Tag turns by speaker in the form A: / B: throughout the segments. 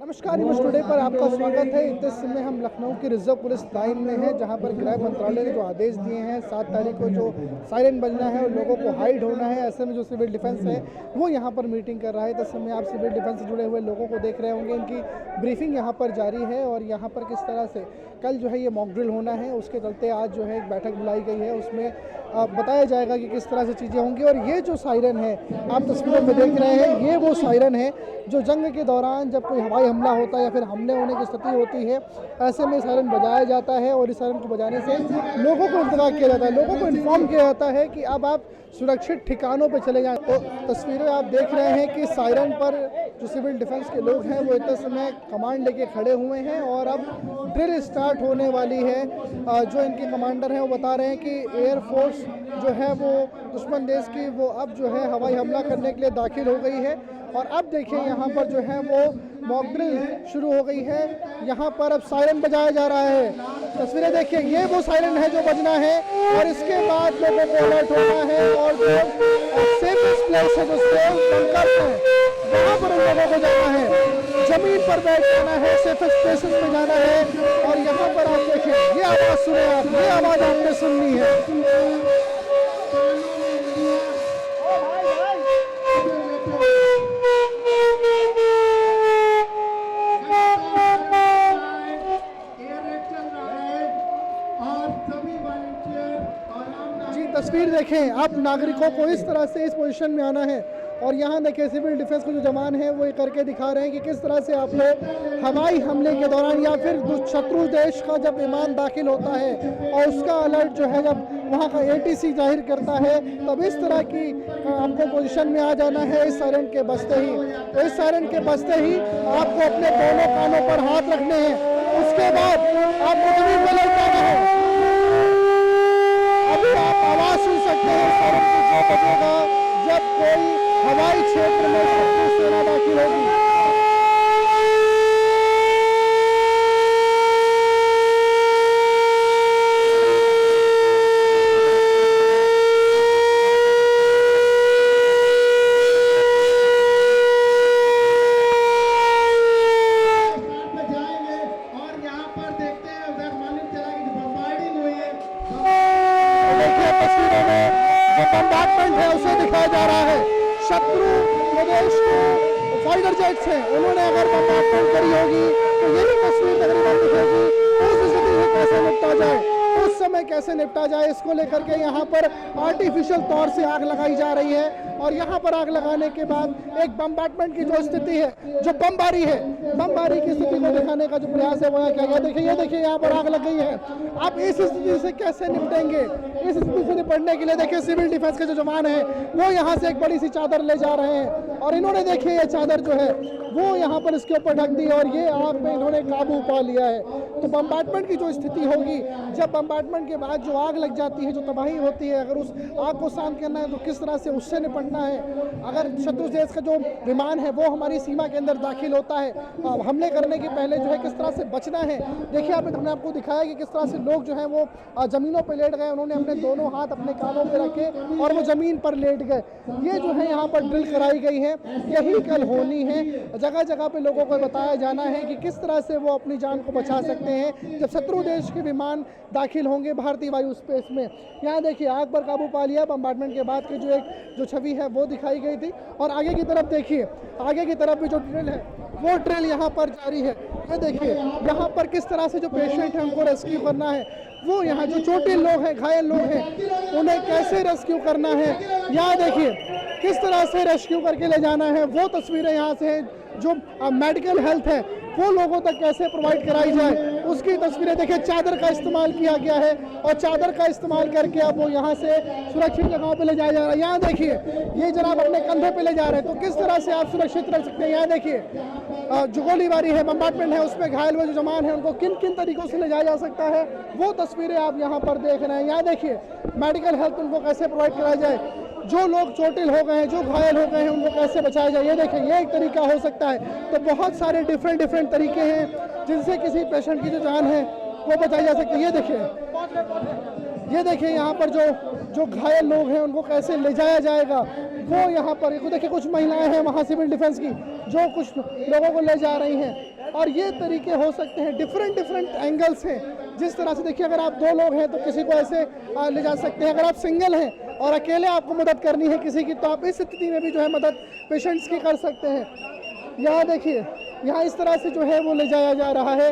A: नमस्कार, news today पर आपका स्वागत है। इस समय हम लखनऊ की रिजर्व पुलिस लाइन में हैं, जहां पर गृह मंत्रालय ने जो आदेश दिए हैं 7 तारीख को जो सायरन बजना है और लोगों को हाइड होना है, ऐसे में जो सिविल डिफेंस है वो यहां पर मीटिंग कर रहा है। इस समय आप सिविल डिफेंस से जुड़े हुए लोगों को देख रहे होंगे, इनकी ब्रीफिंग यहाँ पर जारी है और यहाँ पर किस तरह से कल जो है ये मॉक ड्रिल होना है, उसके चलते आज जो है एक बैठक बुलाई गई है। उसमें बताया जाएगा कि किस तरह से चीज़ें होंगी। और ये जो सायरन है आप तस्वीरों में देख रहे हैं, ये वो सायरन है जो जंग के दौरान जब कोई हवाई हमला होता है या फिर हमले होने की स्थिति होती है, ऐसे में सायरन बजाया जाता है और इस सायरन को बजाने से लोगों को इंतजार किया जाता है, लोगों को इन्फॉर्म किया जाता है कि अब आप सुरक्षित ठिकानों पर चले जाएं। तो तस्वीरें आप देख रहे हैं कि सायरन पर जो सिविल डिफेंस के लोग हैं वो इतने समय कमांड लेके खड़े हुए हैं और अब ड्रिल स्टार्ट होने वाली है। जो इनके कमांडर हैं वो बता रहे हैं कि एयरफोर्स जो है वो दुश्मन देश की वो अब जो है हवाई हमला करने के लिए दाखिल हो गई है। और अब देखिए यहाँ पर जो है वो मॉक ड्रिल शुरू हो गई है। यहाँ पर अब सायरन बजाया जा रहा है। तस्वीरें देखिए, ये वो सायरन है जो बजना है और इसके बाद लोगों को अलर्ट होना है और जो सेफेस्ट प्लेस है जो सेफ बंकर है वहाँ पर उन लोगों को जाना है, जमीन पर बैठ जाना है, सेफेस्ट प्लेसेस में जाना है। और यहाँ पर आप देखें, ये आवाज़ सुने आप, ये आवाज़ आपने सुननी है। तस्वीर देखें, आप नागरिकों को इस तरह से इस पोजीशन में आना है। और यहाँ देखें सिविल डिफेंस के जो जवान हैं वो ये करके दिखा रहे हैं कि किस तरह से आप लोग हवाई हमले के दौरान या फिर शत्रु देश का जब विमान दाखिल होता है और उसका अलर्ट जो है जब वहाँ का ATC जाहिर करता है, तब इस तरह की आपको पोजीशन में आ जाना है इस सायरन के बजते ही। तो इस सायरन के बजते ही आपको अपने दोनों कानों पर हाथ रखने हैं, उसके बाद आपको जमीन पर लौटाना है। अभी आप आवाज सुन सकते हैं सायरन को जो बजेगा जब कोई हवाई क्षेत्र में शत्रु सेना दाखिल होगी। कंपार्टमेंट है उसे दिखाया जा रहा है। शत्रु प्रदेश के फाइटर जेट्स हैं, उन्होंने अगर कंपार्टमेंट करी होगी तो यही तस्वीर तकरीबन दिखेगी। उस स्थिति से कैसे निपटा जाए, उस समय कैसे निपटा जाए, इसको लेकर के यहाँ पर आर्टिफिशियल तौर से आग लगाई जा रही है। और यहाँ पर आग लगाने के बाद एक बम्बार्टमेंट की जो स्थिति है, जो बमबारी है, बमबारी की स्थिति को दिखाने का जो प्रयास है वो किया गया। देखिए, ये देखिए यहाँ पर आग लग गई है। आप इस स्थिति से कैसे निपटेंगे, इस स्थिति से निपटने के लिए देखिए सिविल डिफेंस के जो जवान हैं वो यहाँ से एक बड़ी सी चादर ले जा रहे हैं और इन्होंने देखिए ये चादर जो है वो यहाँ पर इसके ऊपर ढक दी और ये आग में इन्होंने काबू पा लिया है। तो बम्बार्टमेंट की जो स्थिति होगी, जब बम्बार्टमेंट के बाद जो आग लग जाती है, जो तबाही होती है, अगर उस आग को शांत करना है तो किस तरह से उससे निपटना है। अगर शत्रु देश का जो विमान है वो हमारी सीमा के अंदर दाखिल होता है, हमले करने के पहले जो है किस तरह से बचना है। देखिए हमने आपको दिखाया कि किस तरह से लोग जो हैं वो जमीनों पर लेट गए, उन्होंने अपने दोनों हाथ अपने कानों पर रखे और वो जमीन पर लेट गए। ये जो है यहाँ पर ड्रिल कराई गई है, यही कल होनी है। जगह जगह पे लोगों को बताया जाना है कि किस तरह से वो अपनी जान को बचा सकते हैं जब शत्रु देश के विमान दाखिल होंगे भारतीय वायु स्पेस में। यहाँ देखिए आग पर काबू पा लिया। बम्बार्टमेंट के बाद की जो छवि है वो दिखाई गई थी। और आगे की तरफ देखिए, आगे की तरफ भी जो ड्रिल है वो ड्रिल यहाँ पर जारी है। ये देखिए यहाँ पर किस तरह से जो पेशेंट है उनको रेस्क्यू करना है, वो यहाँ जो चोटिल लोग हैं, घायल लोग हैं, उन्हें कैसे रेस्क्यू करना है। यहाँ देखिए किस तरह से रेस्क्यू करके ले जाना है, वो तस्वीरें यहाँ से हैं। जो मेडिकल हेल्थ है वो लोगों तक कैसे प्रोवाइड कराई जाए, उसकी तस्वीरें देखिए। चादर का इस्तेमाल किया गया है और चादर का इस्तेमाल करके अब वो यहाँ से सुरक्षित जगहों पे ले जाया जा रहा है। यहाँ देखिए ये जनाब अपने कंधे पे ले जा रहे हैं, तो किस तरह से आप सुरक्षित रख सकते हैं। यहाँ देखिए जो गोलीबारी है, बम्बार्टमेंट है, उसमें घायल हुए जो जवान हैं उनको किन किन तरीकों से ले जाया जा सकता है, वो तस्वीरें आप यहाँ पर देख रहे हैं। यहाँ देखिए मेडिकल हेल्थ उनको कैसे प्रोवाइड कराया जाए, जो लोग चोटिल हो गए हैं, जो घायल हो गए हैं, उनको कैसे बचाया जाए। ये देखिए ये एक तरीका हो सकता है। तो बहुत सारे डिफरेंट तरीके हैं जिनसे किसी पेशेंट की जो जान है वो बचाई जा सकती है। ये देखिए यहाँ पर जो घायल लोग हैं उनको कैसे ले जाया जाएगा, वो यहाँ पर देखिए कुछ महिलाएं हैं वहाँ सिविल डिफेंस की जो कुछ लोगों को ले जा रही हैं। और ये तरीके हो सकते हैं, डिफरेंट एंगल्स हैं। जिस तरह से देखिए, अगर आप दो लोग हैं तो किसी को ऐसे ले जा सकते हैं, अगर आप सिंगल हैं और अकेले आपको मदद करनी है किसी की, तो आप इस स्थिति में भी जो है मदद पेशेंट्स की कर सकते हैं। यहाँ देखिए, यहाँ इस तरह से जो है वो ले जाया जा रहा है।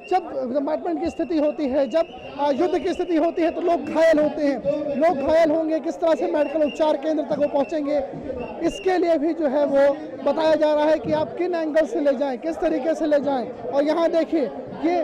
A: जब कंपार्टमेंट की स्थिति होती है, जब युद्ध की स्थिति होती है, तो लोग घायल होते हैं। लोग घायल होंगे, किस तरह से मेडिकल उपचार केंद्र तक वो पहुँचेंगे, इसके लिए भी जो है वो बताया जा रहा है कि आप किन एंगल से ले जाएं, किस तरीके से ले जाएं। और यहाँ देखिए, ये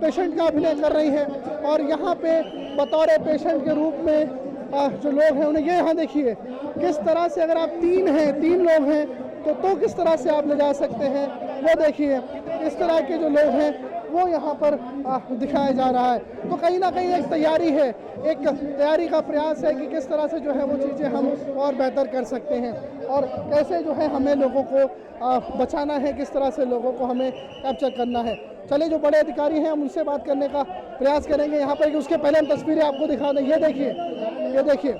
A: पेशेंट का अभिनय कर रही हैं और यहाँ पे बतौर पेशेंट के रूप में जो लोग हैं उन्हें, ये यहाँ देखिए किस तरह से, अगर आप तीन लोग हैं तो किस तरह से आप ले जा सकते हैं। वो देखिए, इस तरह के जो लोग हैं वो यहाँ पर दिखाया जा रहा है। तो कहीं ना कहीं एक तैयारी है, एक तैयारी का प्रयास है कि किस तरह से जो है वो चीज़ें हम और बेहतर कर सकते हैं और कैसे जो है हमें लोगों को बचाना है, किस तरह से लोगों को हमें कैप्चर करना है। चलिए, जो बड़े अधिकारी हैं हम उनसे बात करने का प्रयास करेंगे यहाँ पर। कि उसके पहले हम तस्वीरें आपको दिखा दें। ये देखिए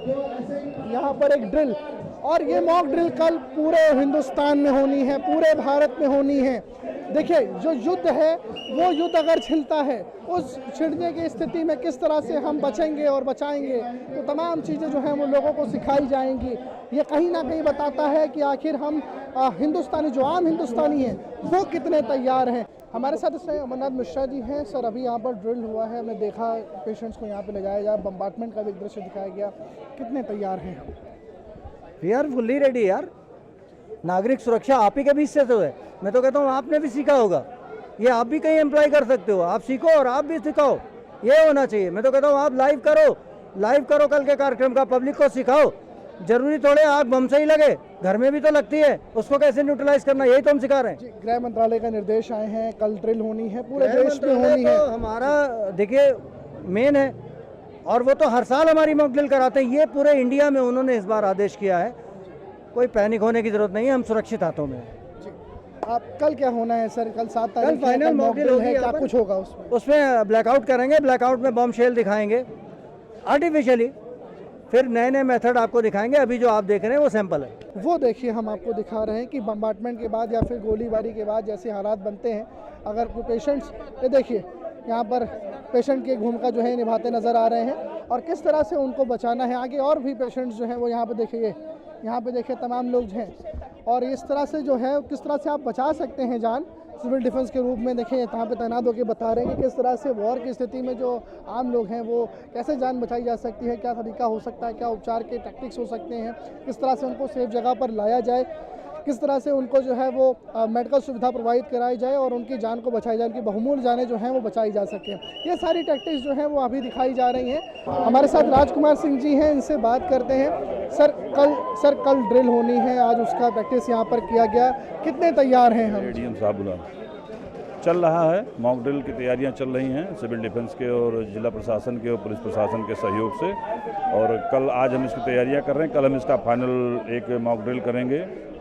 A: यहाँ पर एक ड्रिल, और ये मॉक ड्रिल कल पूरे हिंदुस्तान में होनी है, पूरे भारत में होनी है। देखिए, जो युद्ध है वो युद्ध अगर छिड़ता है, उस छिड़ने की स्थिति में किस तरह से हम बचेंगे और बचाएंगे, तो तमाम चीज़ें जो हैं वो लोगों को सिखाई जाएंगी। ये कहीं ना कहीं बताता है कि आखिर हम हिंदुस्तानी, जो आम हिंदुस्तानी हैं, वो कितने तैयार हैं। हमारे साथ इसमें अमरनाथ मिश्रा जी हैं। सर, अभी यहाँ पर ड्रिल हुआ है, हमने देखा पेशेंट्स को यहाँ पे ले जाया गया, बम्बार्टमेंट का भी एक दृश्य दिखाया गया। कितने तैयार हैं?
B: वी आर फुल्ली रेडी यार। नागरिक सुरक्षा आप ही के बीच से तो है। मैं तो कहता हूँ आपने भी सीखा होगा, ये आप भी कहीं एम्प्लॉय कर सकते हो। आप सीखो और आप भी सिखाओ, ये होना चाहिए। मैं तो कहता हूँ आप लाइव करो कल के कार्यक्रम का, पब्लिक को सिखाओ। जरूरी थोड़े आग बम से ही लगे, घर में भी तो लगती है, उसको कैसे न्यूट्रलाइज करना, यही तो हम सिखा रहे हैं।
A: गृह मंत्रालय का निर्देश आए हैं, कल ड्रिल होनी है, पूरे देश में होनी है।
B: हमारा देखिए मेन है, और वो तो हर साल हमारी मॉक ड्रिल कराते हैं। ये पूरे इंडिया में उन्होंने इस बार आदेश किया है, कोई पैनिक होने की जरूरत नहीं है, हम सुरक्षित हाथों में हैं।
A: आप कल क्या होना है सर? कल 7 तारीख
B: फाइनल मॉक ड्रिल है, क्या
A: कुछ होगा
B: उसमें ब्लैकआउट करेंगे, ब्लैकआउट में बम शेल दिखाएंगे आर्टिफिशियली, फिर नए मेथड आपको दिखाएंगे। अभी जो आप देख रहे हैं वो सैंपल है।
A: वो देखिए, हम आपको दिखा रहे हैं कि बम्बार्टमेंट के बाद या फिर गोलीबारी के बाद जैसे हालात बनते हैं, अगर पेशेंट्स, ये देखिए यहाँ पर पेशेंट की भूमिका जो है निभाते नज़र आ रहे हैं और किस तरह से उनको बचाना है। आगे और भी पेशेंट्स जो हैं वो यहाँ पे देखिए तमाम लोग हैं, और इस तरह से जो है किस तरह से आप बचा सकते हैं जान, सिविल डिफेंस के रूप में। देखिए यहाँ पे तैनात होकर बता रहे हैं कि किस तरह से वॉर की स्थिति में जो आम लोग हैं वो कैसे जान बचाई जा सकती है, क्या तरीका हो सकता है, क्या उपचार के टैक्टिक्स हो सकते हैं, किस तरह से उनको सेफ जगह पर लाया जाए, किस तरह से उनको जो है वो मेडिकल सुविधा प्रोवाइड कराई जाए और उनकी जान को बचाई जाए, उनकी बहुमूल्य जानें जो हैं वो बचाई जा सकें। ये सारी टैक्टिक्स जो हैं वो अभी दिखाई जा रही हैं। हमारे साथ राजकुमार सिंह जी हैं, इनसे बात करते हैं। सर कल ड्रिल होनी है, आज उसका प्रैक्टिस यहाँ पर किया गया, कितने तैयार हैं हम?
C: एडीएम साहब बुला चल रहा है, मॉक ड्रिल की तैयारियां चल रही हैं सिविल डिफेंस के और जिला प्रशासन के और पुलिस प्रशासन के सहयोग से, और कल आज हम इसकी तैयारियां कर रहे हैं। कल हम इसका फाइनल एक मॉक ड्रिल करेंगे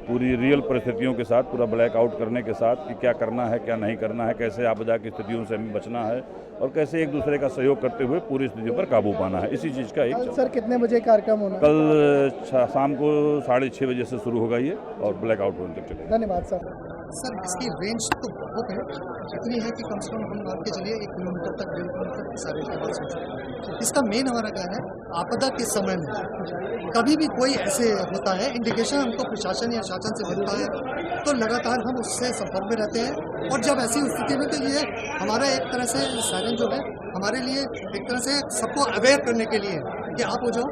C: पूरी रियल परिस्थितियों के साथ, पूरा ब्लैक आउट करने के साथ कि क्या करना है, क्या नहीं करना है, कैसे आपदा की स्थितियों से हमें बचना है और कैसे एक दूसरे का सहयोग करते हुए पूरी स्थितियों पर काबू पाना है। इसी चीज़ का एक
A: सर कितने बजे कार्यक्रम होना?
C: कल शाम को 6:30 बजे से शुरू होगा ये और ब्लैक आउट होने तक चलेगा।
A: धन्यवाद सर।
D: सर, इसकी रेंज तो बहुत है, इतनी है कि कम से कम हम मान के चलिए 1 किलोमीटर तक, 1.5 किलोमीटर सारे इस्तेमाल सोच सकते हैं। इसका मेन हमारा क्या है, आपदा के समय में कभी भी कोई ऐसे होता है, इंडिकेशन हमको प्रशासन या शासन से मिलता है तो लगातार हम उससे संपर्क में रहते हैं, और जब ऐसी स्थिति में तो ये हमारा एक तरह से सायरन जो है हमारे लिए एक तरह से सबको अवेयर करने के लिए कि आप हो जाओ,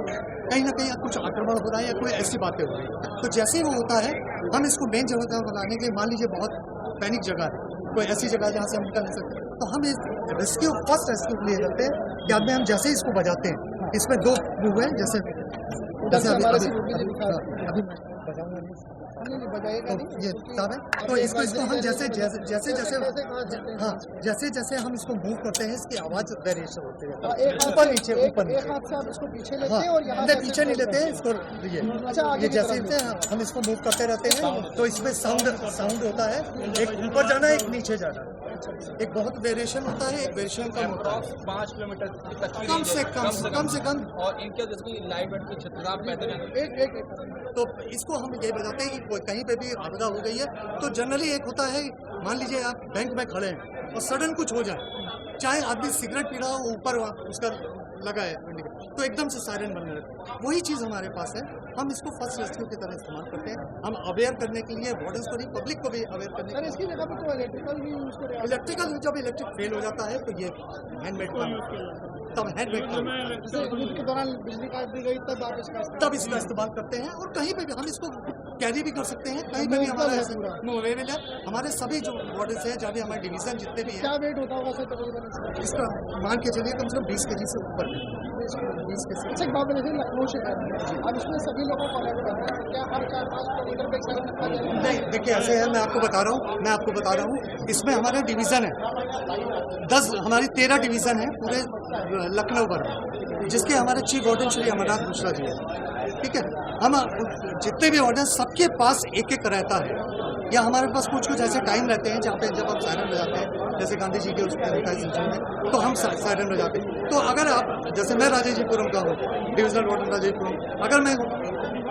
D: कहीं ना कहीं कुछ आक्रमण हो रहा है या कोई ऐसी बातें हो रही है। तो जैसे ही वो होता है हम इसको मेन जगह बनाने के, मान लीजिए बहुत पैनिक जगह है, कोई ऐसी जगह जहाँ से हम निकल नहीं सकते, तो हम इस रेस्क्यू, फर्स्ट रेस्क्यू के लिए करते हैं कि अब में हम जैसे ही इसको बजाते हैं, इसमें 2 मूव है, जैसे तो ये तब है, तो इसको हम जैसे जैसे हम इसको मूव करते हैं, इसकी आवाज वेरिएशन होती है, ऊपर नीचे
A: इसको पीछे लेते हैं और यहाँ
D: पीछे नहीं लेते हैं इसको, ये जैसे हम इसको मूव करते रहते हैं तो इसमें साउंड होता है, एक ऊपर जाना है, एक नीचे जाना है, एक बहुत वेरिएशन होता है, एक वेरिएशन कम होता है,
E: 5 किलोमीटर तक
D: कम से कम।
E: और इनके जिसकी लाइव की छतरा पैदल
D: तो इसको हम ये बताते हैं कि कहीं पे भी आपदा हो गई है तो जनरली एक होता है मान लीजिए आप बैंक में खड़े हैं और सडन कुछ हो जाए, चाहे आदमी सिगरेट पी रहा हो, ऊपर उसका लगा है तो एकदम से सायरन बनने लगता है। वही चीज़ हमारे पास है। हम इसको फर्स्ट रेस्क्यू की तरह इस्तेमाल करते हैं। हम अवेयर करने के लिए वार्डन्स को भी, पब्लिक को भी अवेयर करने के लिए।
A: इसकी जगह पर तो इलेक्ट्रिकल भी यूज करें।
D: इलेक्ट्रिकल जब इलेक्ट्रिक फेल हो जाता है तो ये हैंडमेड काम, तब हैंडमेड काम,
A: युद्ध के दौरान बिजली काट दी गई
D: तब इसका इस्तेमाल करते हैं। और कहीं पे भी हम इसको कैरी भी कर सकते हैं, कहीं पे भी हमारा अवेलेबल है। हमारे सभी जो वार्डन्स हैं, जहाँ भी हमारे डिवीजन जितने भी हैं,
A: क्या वेट होता होगा सर तकरीबन
D: इसका मान के चलिए कम से कम 20 kg से ऊपर 20 kg।
A: अच्छा, बात जैसे लखनऊ से कर रहे हैं, अब इसमें सभी लोगों को अलर्ट करना है, क्या हर 4-5 किलोमीटर पे सायरन रखा जाएगा?
D: नहीं, देखिए ऐसे है, मैं आपको बता रहा हूँ इसमें हमारे डिवीज़न है 10, हमारी 13 डिवीज़न है पूरे लखनऊ भर में, जिसके हमारे चीफ वार्डन श्री अमरनाथ मिश्रा जी है। ठीक है, हम जितने भी वार्डन सबके पास एक एक रहता है, या हमारे पास कुछ कुछ ऐसे टाइम रहते हैं जहाँ पे जब हम सायरन बजाते हैं, जैसे गांधी जी के उसमें रहता है सिलसिले में, तो हम सायरन बजाते हैं। तो अगर आप, जैसे मैं राजेजीपुरम का हूँ, डिविजनल वार्डन राजेजीपुरम, अगर मैं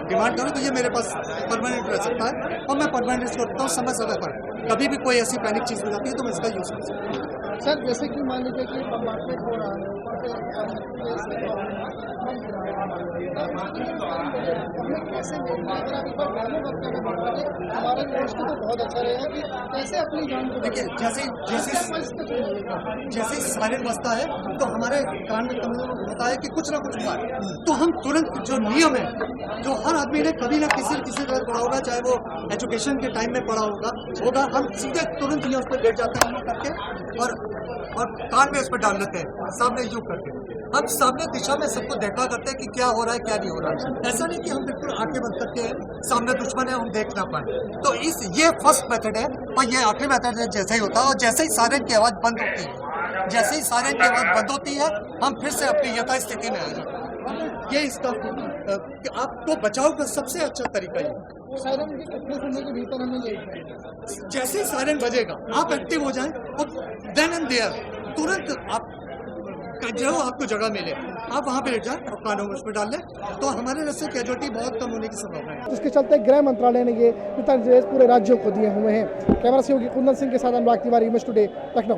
D: डिमांड करूँ तो ये मेरे पास परमानेंट रह सकता है और मैं परमानेंट इसको रखता हूँ। समय समय पर कभी भी कोई ऐसी पैनिक चीज़ हो जाती है तो मैं इसका यूज़ कर सकता हूँ।
A: सर जैसे कि मान लीजिए कि बम्बार्टमेंट हो रहा है, कैसे हमारे देश को तो बहुत अच्छा रहेगा कि कैसे अपनी जान को
D: देखिए, जैसे सायरन बजता है तो हमारे कान में कमजोर होता है कि कुछ ना कुछ हुआ है, तो हम तुरंत, जो नियम है, जो हर आदमी ने कभी ना किसी तरह पढ़ा होगा, चाहे वो एजुकेशन के टाइम में पढ़ा होगा, हम सीधे तुरंत ही उस पर बैठ जाते हैं करके और कान में उस पर डाल लेते हैं, सामने यूँ करके। हम सामने दिशा में सबको देखा करते हैं कि क्या हो रहा है क्या नहीं हो रहा है। ऐसा नहीं कि हम बिल्कुल आंखें बंद करके सामने दुश्मन है हम देख ना पाए। तो ये फर्स्ट मेथड है और ये आखिरी मेथड है जैसे ही होता है। और जैसे ही सायरन की आवाज़ बंद होती है, जैसे ही सायरन की आवाज़ बंद होती है, हम फिर से अपनी यथास्थिति में आ जाते हैं। ये इसका आपको बचाव का सबसे अच्छा तरीका है।
A: सायरन के कितने समय के भीतर हमें लेना,
D: जैसे ही सायरन बजेगा आप एक्टिव हो जाएं और देन एंड देयर तुरंत आप जो आपको जगह मिले आप वहाँ पे लेट जाएं और कानों में उसमें डाल लें, तो हमारे रस्ते से कैजुअलिटी बहुत कम होने की संभावना है।
A: जिसके चलते गृह मंत्रालय ने ये निर्देश पूरे राज्यों को दिए हुए हैं। कैमरा सहयोगी कुंदन सिंह के साथ अनुराग तिवारी, इमेज टुडे, लखनऊ।